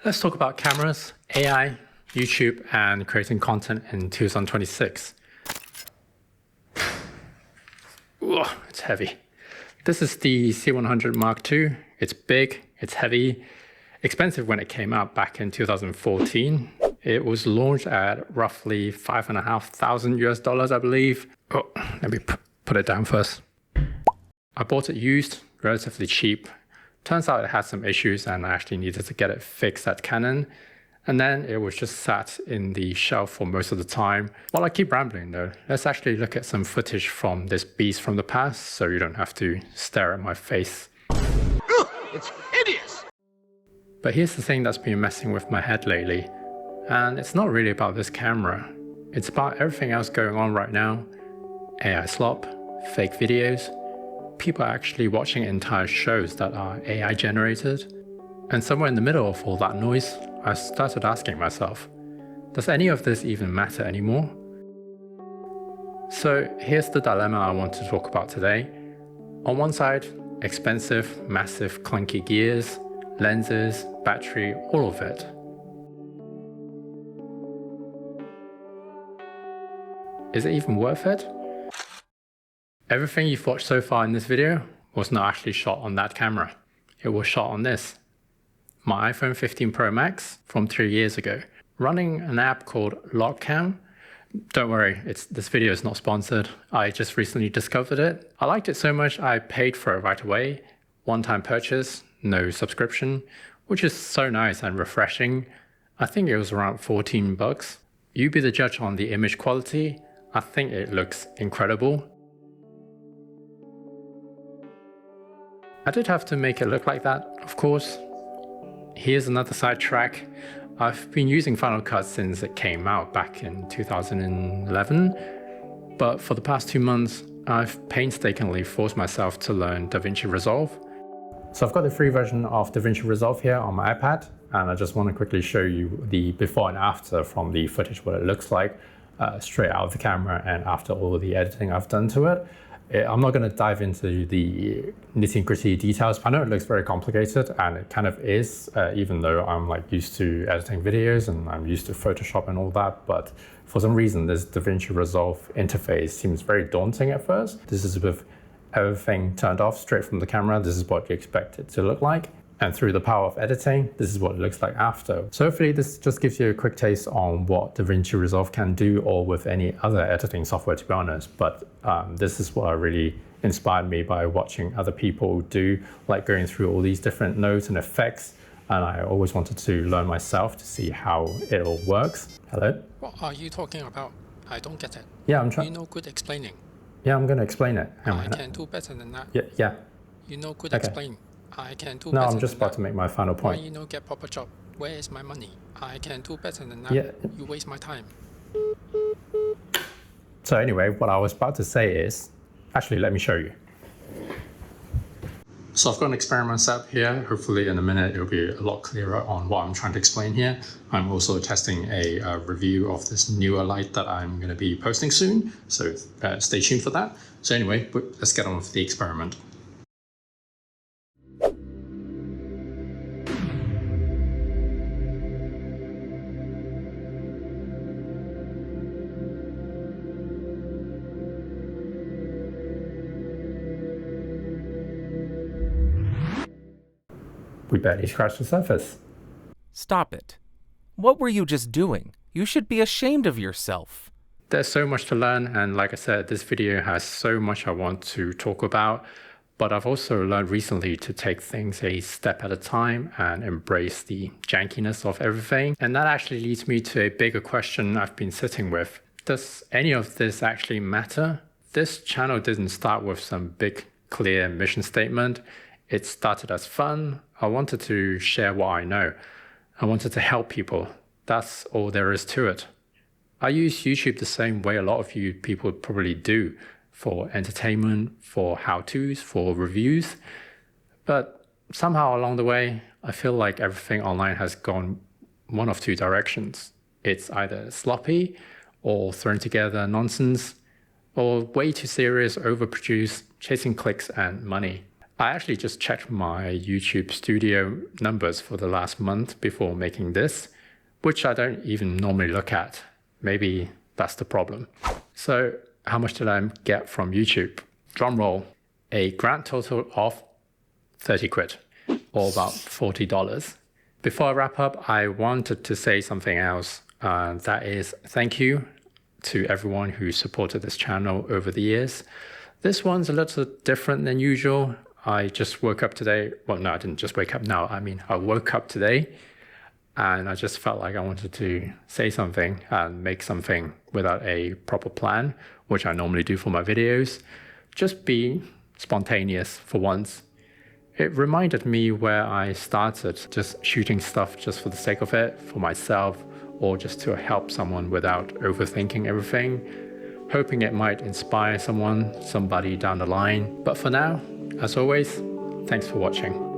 Let's talk about cameras, AI, YouTube, and creating content in 2026. Ooh, it's heavy. This is the C100 Mark II. It's big, it's heavy, expensive when it came out back in 2014. It was launched at roughly $5,500 US, I believe. Oh, let me put it down first. I bought it used, relatively cheap. Turns out it had some issues and I actually needed to get it fixed at Canon. And then it was just sat in the shelf for most of the time. While I keep rambling though, let's actually look at some footage from this beast from the past so you don't have to stare at my face. Ugh, it's hideous! But here's the thing that's been messing with my head lately. And it's not really about this camera. It's about everything else going on right now. AI slop, fake videos, people are actually watching entire shows that are AI generated. And somewhere in the middle of all that noise, I started asking myself, does any of this even matter anymore? So here's the dilemma I want to talk about today. On one side, expensive, massive, clunky gears, lenses, battery, all of it. Is it even worth it? Everything you've watched so far in this video was not actually shot on that camera. It was shot on this. My iPhone 15 Pro Max from 3 years ago, running an app called Logcam. Don't worry, this video is not sponsored. I just recently discovered it. I liked it so much I paid for it right away. One-time purchase, no subscription, which is so nice and refreshing. I think it was around 14 bucks. You be the judge on the image quality. I think it looks incredible. I did have to make it look like that, of course. Here's another sidetrack. I've been using Final Cut since it came out back in 2011, but for the past 2 months, I've painstakingly forced myself to learn DaVinci Resolve. So I've got the free version of DaVinci Resolve here on my iPad, and I just want to quickly show you the before and after from the footage, what it looks like straight out of the camera and after all the editing I've done to it. I'm not going to dive into the nitty-gritty details. I know it looks very complicated, and it kind of is, even though I'm used to editing videos and I'm used to Photoshop and all that. But for some reason, this DaVinci Resolve interface seems very daunting at first. This is with everything turned off straight from the camera. This is what you expect it to look like. And through the power of editing, this is what it looks like after. So hopefully this just gives you a quick taste on what DaVinci Resolve can do, or with any other editing software, to be honest. But this is what really inspired me by watching other people do, like going through all these different nodes and effects. And I always wanted to learn myself to see how it all works. Hello? What are you talking about? I don't get it. Yeah, I'm trying. You know good explaining. Yeah, I'm going to explain it. I can do better than that. Yeah. You know good Okay. explain. I can do No, better I'm just than about that. to make my final Why point. you no get proper job? Where is my money? I can do better than that. Yeah. You waste my time. So anyway, what I was about to say is, actually, let me show you. So I've got an experiment set up here. Hopefully in a minute, it'll be a lot clearer on what I'm trying to explain here. I'm also testing a review of this newer light that I'm going to be posting soon. So stay tuned for that. So anyway, let's get on with the experiment. We barely scratched the surface. Stop it. What were you just doing? You should be ashamed of yourself. There's so much to learn, and like I said, this video has so much I want to talk about, but I've also learned recently to take things a step at a time and embrace the jankiness of everything. And that actually leads me to a bigger question I've been sitting with. Does any of this actually matter? This channel didn't start with some big, clear mission statement. It started as fun. I wanted to share what I know. I wanted to help people. That's all there is to it. I use YouTube the same way a lot of you people probably do, for entertainment, for how-tos, for reviews. But somehow along the way, I feel like everything online has gone one of two directions. It's either sloppy or thrown together nonsense, or way too serious, overproduced, chasing clicks and money. I actually just checked my YouTube studio numbers for the last month before making this, which I don't even normally look at. Maybe that's the problem. So how much did I get from YouTube? Drum roll, a grand total of 30 quid, or about $40. Before I wrap up, I wanted to say something else. That is, thank you to everyone who supported this channel over the years. This one's a little different than usual. I just woke up today. Well, no, I didn't just wake up now. I mean, I woke up today and I just felt like I wanted to say something and make something without a proper plan, which I normally do for my videos. Just be spontaneous for once. It reminded me where I started, just shooting stuff just for the sake of it, for myself, or just to help someone without overthinking everything, hoping it might inspire somebody down the line. But for now, as always, thanks for watching.